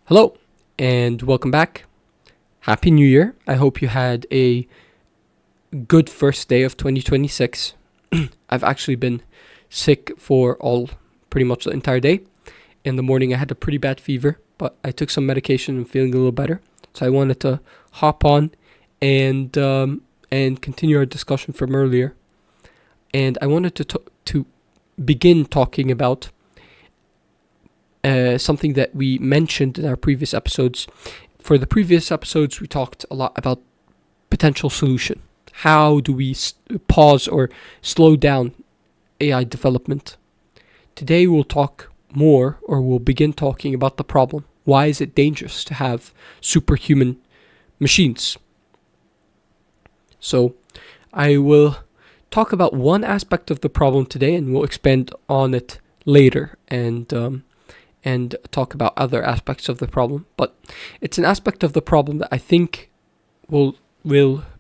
Hello, and welcome back. Happy New Year. I hope you had a good first day of 2026. I've actually been sick for pretty much the entire day. In the morning, I had a pretty bad fever, but I took some medication and feeling a little better. So I wanted to hop on and continue our discussion from earlier. And I wanted to begin talking about something that we mentioned in our previous episodes. For the previous episodes, we talked a lot about potential solution. How do we pause or slow down AI development? Today we'll we'll begin talking about the problem. Why is it dangerous to have superhuman machines? So I will talk about one aspect of the problem today, and we'll expand on it later and talk about other aspects of the problem. But it's an aspect of the problem that I think will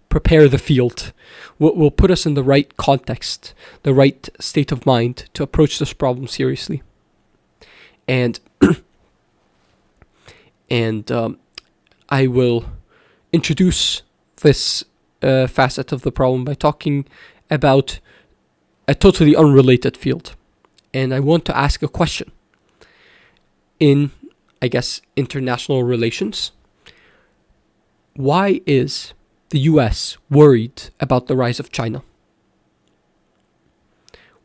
prepare the field, will put us in the right context, the right state of mind to approach this problem seriously. And I will introduce this facet of the problem by talking about a totally unrelated field. And I want to ask a question. In, I guess, international relations, why is the US worried about the rise of China?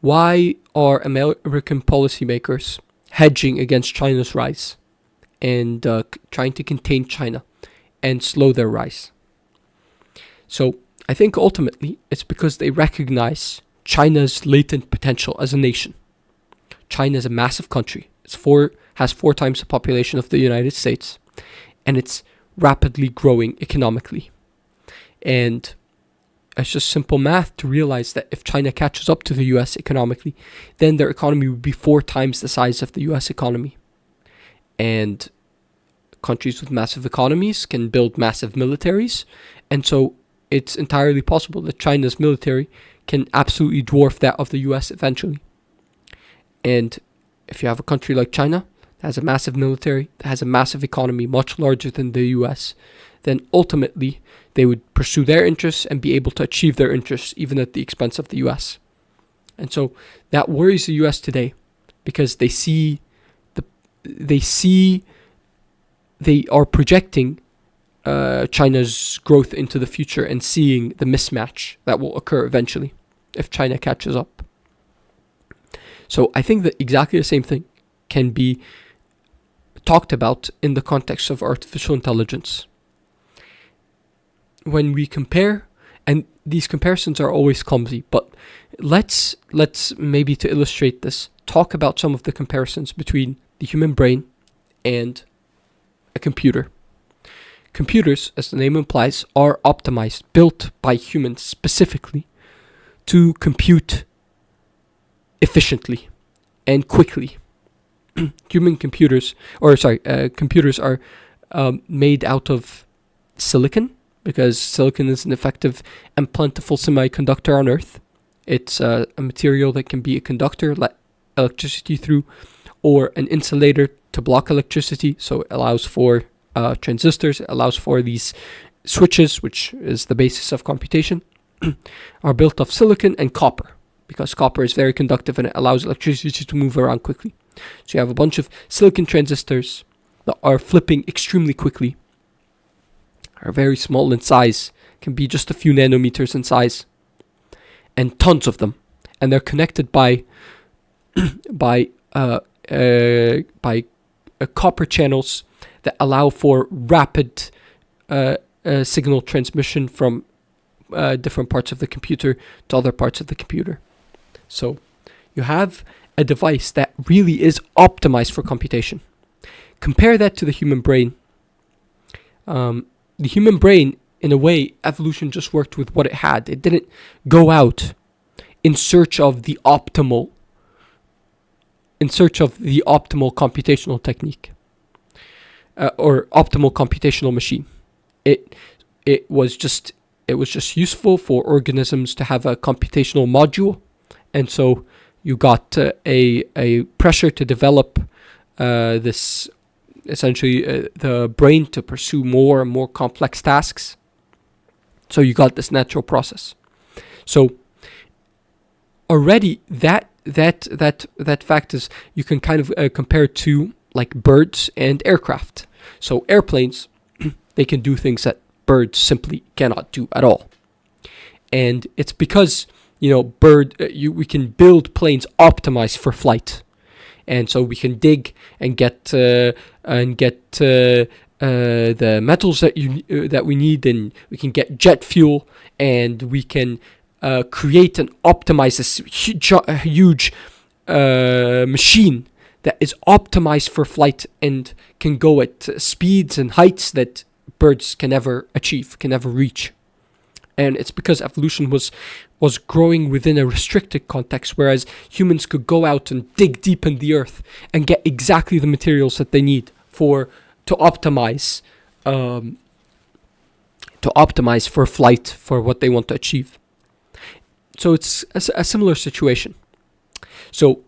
Why are American policymakers hedging against China's rise and trying to contain China and slow their rise? So I think ultimately it's because they recognize China's latent potential as a nation. China is a massive country. Has 4 times the population of the United States, and it's rapidly growing economically. And it's just simple math to realize that if China catches up to the US economically, then their economy would be 4 times the size of the US economy. And countries with massive economies can build massive militaries, and so it's entirely possible that China's military can absolutely dwarf that of the US eventually. And if you have a country like China that has a massive military, that has a massive economy much larger than the US, then ultimately they would pursue their interests and be able to achieve their interests even at the expense of the US. And so that worries the US today because they are projecting China's growth into the future and seeing the mismatch that will occur eventually if China catches up. So I think that exactly the same thing can be talked about in the context of artificial intelligence. When we compare, and these comparisons are always clumsy, but let's maybe to illustrate this, talk about some of the comparisons between the human brain and a computer. Computers, as the name implies, are optimized, built by humans specifically to compute efficiently and quickly. Computers are made out of silicon, because silicon is an effective and plentiful semiconductor on Earth. It's a material that can be a conductor, let electricity through, or an insulator to block electricity. So it allows for transistors, it allows for these switches, which is the basis of computation, are built of silicon and copper, because copper is very conductive and it allows electricity to move around quickly. So you have a bunch of silicon transistors that are flipping extremely quickly, are very small in size, can be just a few nanometers in size, and tons of them. And they're connected by copper channels that allow for rapid signal transmission from different parts of the computer to other parts of the computer. So you have a device that really is optimized for computation. Compare that to the human brain. The human brain, in a way, evolution just worked with what it had. It didn't go out in search of the optimal computational technique or optimal computational machine. It was just useful for organisms to have a computational module, and so you got a pressure to develop this essentially the brain to pursue more and more complex tasks. So you got this natural process. So already that fact is, you can kind of compare it to like birds and aircraft. So airplanes, they can do things that birds simply cannot do at all. And it's because, we can build planes optimized for flight. And so we can dig and get the metals that we need, and we can get jet fuel, and we can create and optimize this huge machine that is optimized for flight and can go at speeds and heights that birds can never achieve, can never reach. And it's because evolution was growing within a restricted context, whereas humans could go out and dig deep in the earth and get exactly the materials that they need to optimize for flight, for what they want to achieve. So it's a similar situation. So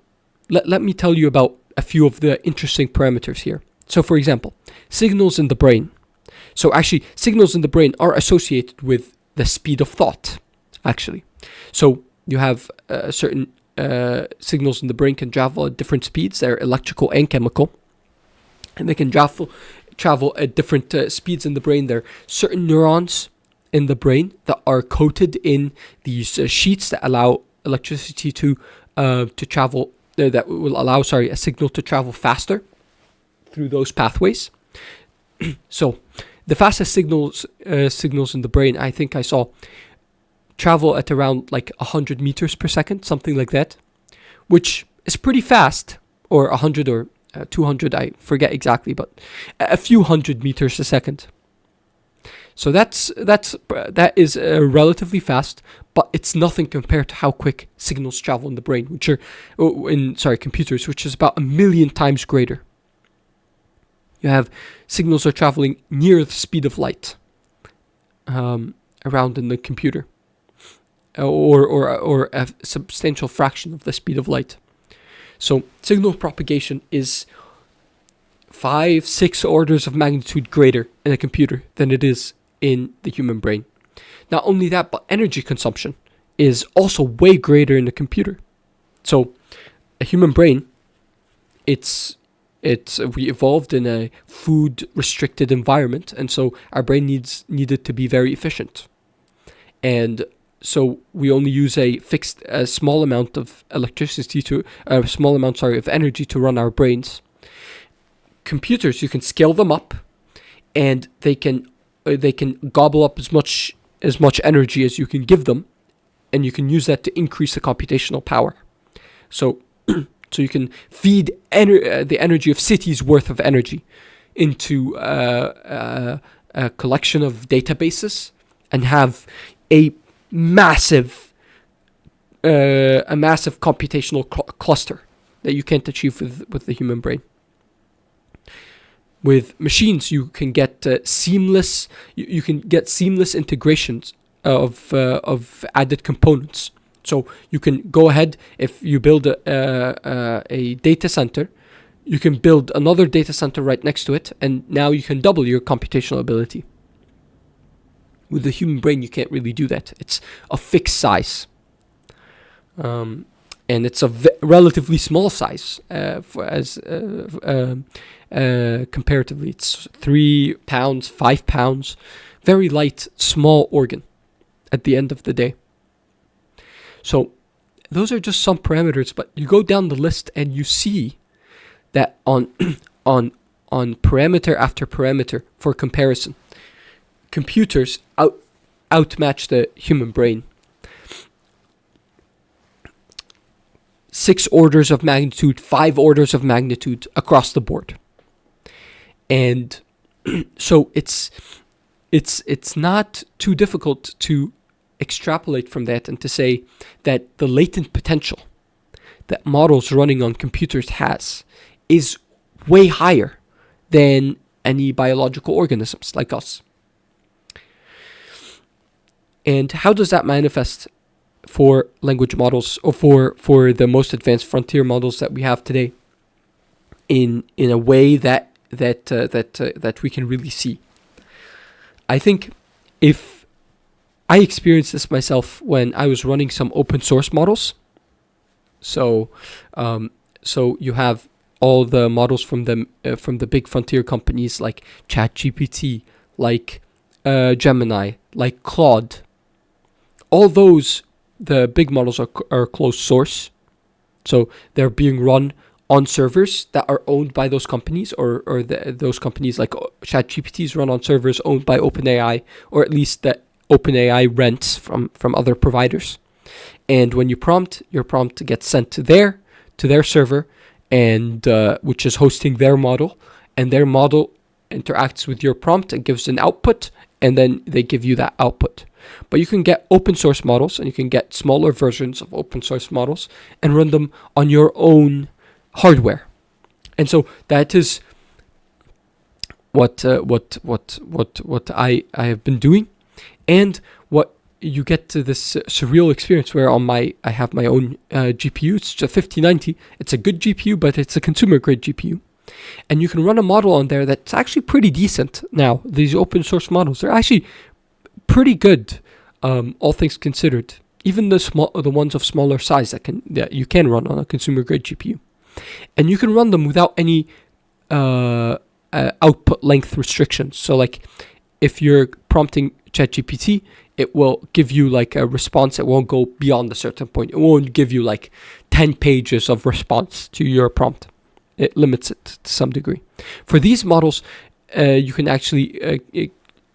let me tell you about a few of the interesting parameters here. So for example, signals in the brain. So actually, signals in the brain are associated with the speed of thought, actually. So you have certain signals in the brain can travel at different speeds. They're electrical and chemical. And they can travel at different speeds in the brain. There are certain neurons in the brain that are coated in these sheets that allow electricity to travel, that will allow, a signal to travel faster through those pathways. So the fastest signals in the brain, I think I saw, travel at around like 100 meters per second, something like that, which is pretty fast, or 100 or 200, I forget exactly, but a few hundred meters a second. So that is relatively fast, but it's nothing compared to how quick signals travel in the brain, which are computers, which is about 1 million times greater. You have signals are traveling near the speed of light around in the computer, or a substantial fraction of the speed of light. So signal propagation is 5-6 orders of magnitude greater in a computer than it is in the human brain. Not only that, but energy consumption is also way greater in the computer. So a human brain, we evolved in a food restricted environment, and so our brain needed to be very efficient. And so we only use a small amount of of energy to run our brains. Computers, you can scale them up, and they can gobble up as much energy as you can give them, and you can use that to increase the computational power. So you can feed the energy of cities worth of energy into a collection of databases, and have a massive computational cluster that you can't achieve with the human brain. With machines, you can get seamless integrations of added components. So you can go ahead, if you build a data center, you can build another data center right next to it, and now you can double your computational ability. With the human brain, you can't really do that. It's a fixed size. And it's a relatively small size comparatively. It's 3 pounds, 5 pounds. Very light, small organ at the end of the day. So those are just some parameters, but you go down the list and you see that on parameter after parameter for comparison, computers outmatch the human brain 6 orders of magnitude, 5 orders of magnitude across the board. And so it's not too difficult to extrapolate from that and to say that the latent potential that models running on computers has is way higher than any biological organisms like us. And how does that manifest for language models, or for the most advanced frontier models that we have today, in a way that that we can really see. I think if I experienced this myself when I was running some open source models. So, so you have all the models from the big frontier companies like ChatGPT, like Gemini, like Claude. All those, the big models are closed source, so they're being run on servers that are owned by those companies, or those companies like ChatGPT is run on servers owned by OpenAI, or at least that OpenAI rents from other providers. And when you prompt, your prompt gets sent to their server, and which is hosting their model, and their model interacts with your prompt and gives an output, and then they give you that output. But you can get open source models, and you can get smaller versions of open source models and run them on your own hardware. And so that is what I have been doing, and what you get to this surreal experience where I have my own GPU. It's a 5090. It's a good GPU, but it's a consumer grade GPU. And you can run a model on there that's actually pretty decent. Now, these open source models, they're actually pretty good, all things considered. Even the ones of smaller size that you can run on a consumer grade GPU. And you can run them without any output length restrictions. So like if you're prompting ChatGPT, it will give you like a response. It won't go beyond a certain point. It won't give you like 10 pages of response to your prompt. It limits it to some degree. For these models, you can actually,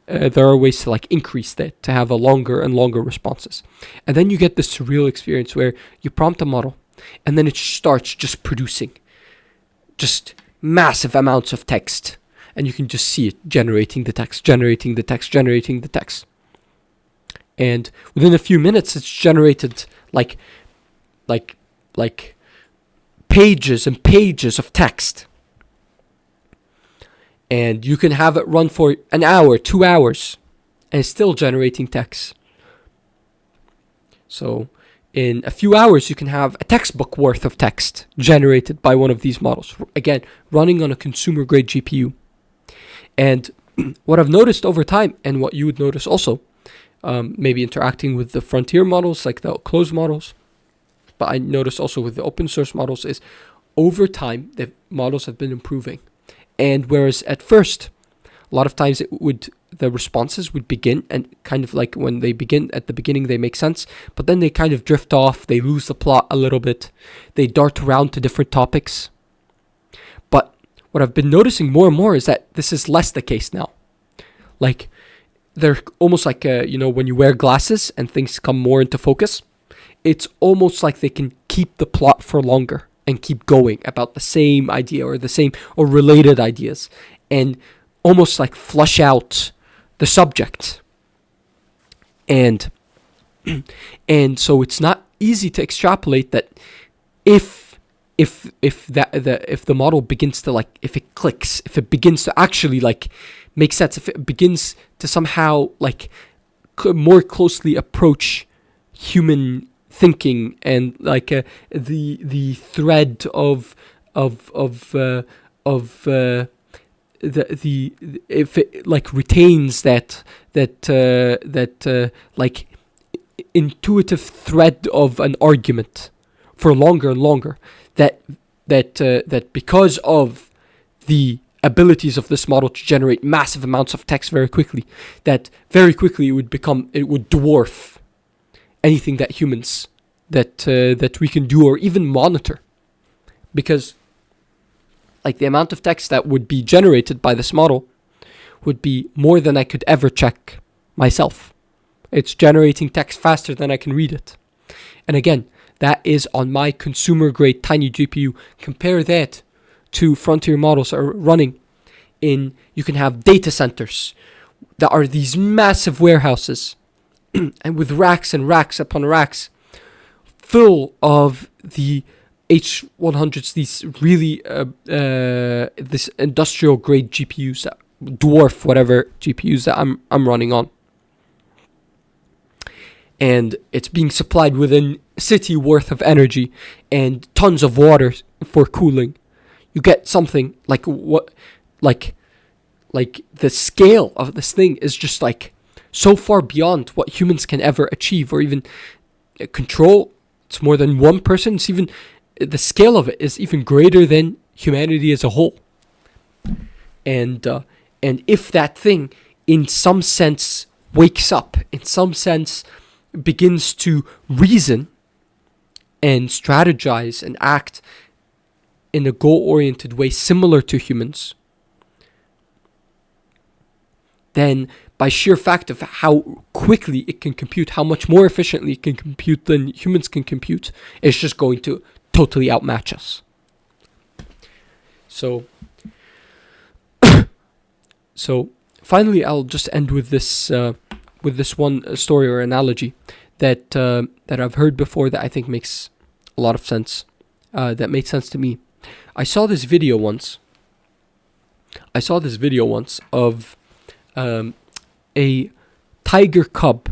there are ways to like increase that, to have a longer and longer responses. And then you get this surreal experience where you prompt a model and then it starts just producing just massive amounts of text. And you can just see it generating the text. And within a few minutes, it's generated like pages and pages of text. And you can have it run for an hour, 2 hours, and it's still generating text. So in a few hours, you can have a textbook worth of text generated by one of these models. Again, running on a consumer grade GPU. And what I've noticed over time, and what you would notice also, maybe interacting with the frontier models, like the closed models, but I noticed also with the open source models, is over time, the models have been improving. And whereas at first, a lot of times the responses would begin, and kind of like when they begin, at the beginning they make sense, but then they kind of drift off, they lose the plot a little bit, they dart around to different topics. But what I've been noticing more and more is that this is less the case now. Like, they're almost like, when you wear glasses and things come more into focus, it's almost like they can keep the plot for longer and keep going about the same idea or the same or related ideas, and almost like flush out the subject. And so it's not easy to extrapolate that if the model begins to like, if it clicks, if it begins to actually like make sense, if it begins to somehow like more closely approach human thinking, and like the thread of if it like retains that like intuitive thread of an argument for longer and longer, that because of the abilities of this model to generate massive amounts of text very quickly, that very quickly it would dwarf anything that humans that we can do or even monitor, because like the amount of text that would be generated by this model would be more than I could ever check myself. It's generating text faster than I can read it. And again, that is on my consumer grade tiny GPU. Compare that to frontier models that are running in, you can have data centers that are these massive warehouses and with racks and racks upon racks full of the H100s, these really this industrial grade GPUs that dwarf whatever GPUs that I'm running on. And it's being supplied within a city worth of energy and tons of water for cooling. You get something like like the scale of this thing is just like so far beyond what humans can ever achieve or even control. It's more than one person. It's even, the scale of it is even greater than humanity as a whole. And if that thing in some sense wakes up, in some sense begins to reason and strategize and act in a goal-oriented way similar to humans, then by sheer fact of how quickly it can compute, how much more efficiently it can compute than humans can compute, it's just going to totally outmatch us. So finally, I'll just end with this one story or analogy that I've heard before that I think makes a lot of sense. That made sense to me. I saw this video once of a tiger cub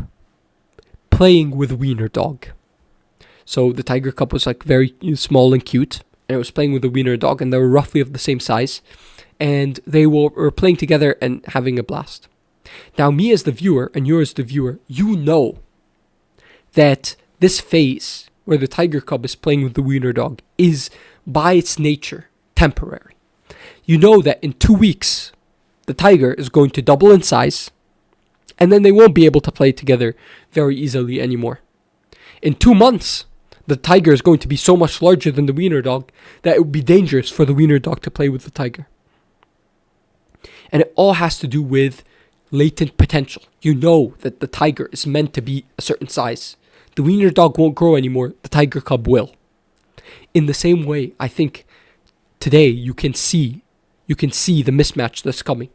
playing with wiener dog. So the tiger cub was like very small and cute, and it was playing with the wiener dog, and they were roughly of the same size, and they were playing together and having a blast. Now, me as the viewer and you as the viewer, you know that this phase where the tiger cub is playing with the wiener dog is by its nature temporary. You know that in 2 weeks the tiger is going to double in size, and then they won't be able to play together very easily anymore. In 2 months, the tiger is going to be so much larger than the wiener dog that it would be dangerous for the wiener dog to play with the tiger. And it all has to do with latent potential. You know that the tiger is meant to be a certain size. The wiener dog won't grow anymore. The tiger cub will. In the same way, I think today you can see the mismatch that's coming.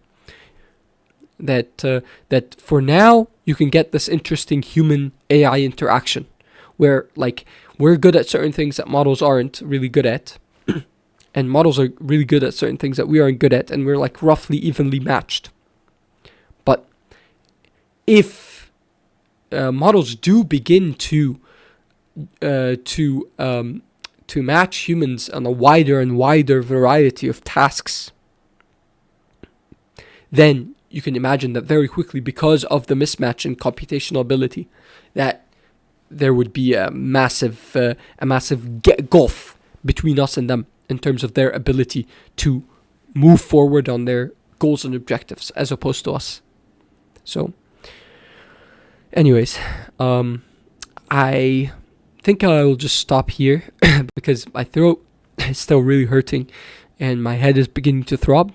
That for now you can get this interesting human AI interaction where like we're good at certain things that models aren't really good at, and models are really good at certain things that we aren't good at, and we're like roughly evenly matched. But if models do begin to match humans on a wider and wider variety of tasks, then you can imagine that very quickly, because of the mismatch in computational ability, that there would be a massive gulf between us and them in terms of their ability to move forward on their goals and objectives as opposed to us. So, anyways, I think I'll just stop here because my throat is still really hurting and my head is beginning to throb.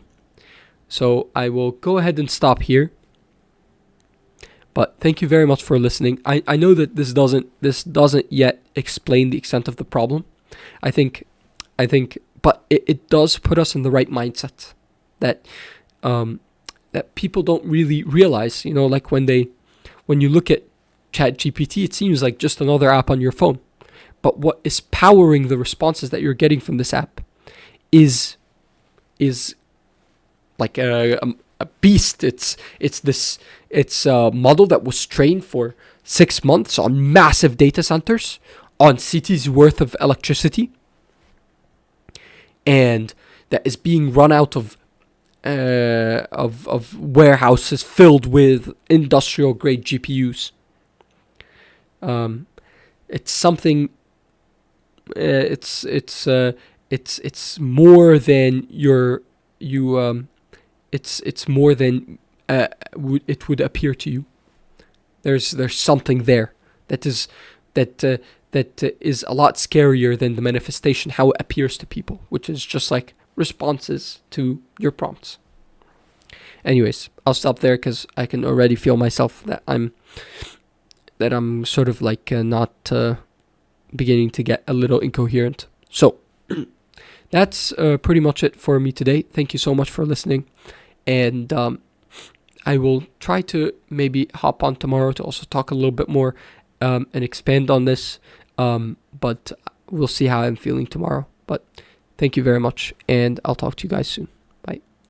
So I will go ahead and stop here. But thank you very much for listening. I know that this doesn't yet explain the extent of the problem. I think, but it does put us in the right mindset that people don't really realize. You know, like when you look at ChatGPT, it seems like just another app on your phone. But what is powering the responses that you're getting from this app is like a beast. It's a model that was trained for 6 months on massive data centers on cities worth of electricity, and that is being run out of warehouses filled with industrial grade GPUs. It's something. It's more than it's more than it would appear to you. There's something there that is a lot scarier than the manifestation, how it appears to people, which is just like responses to your prompts. Anyways, I'll stop there because I can already feel myself that I'm sort of like not beginning to get a little incoherent. So that's pretty much it for me today. Thank you so much for listening. And I will try to maybe hop on tomorrow to also talk a little bit more and expand on this. But we'll see how I'm feeling tomorrow. But thank you very much, and I'll talk to you guys soon.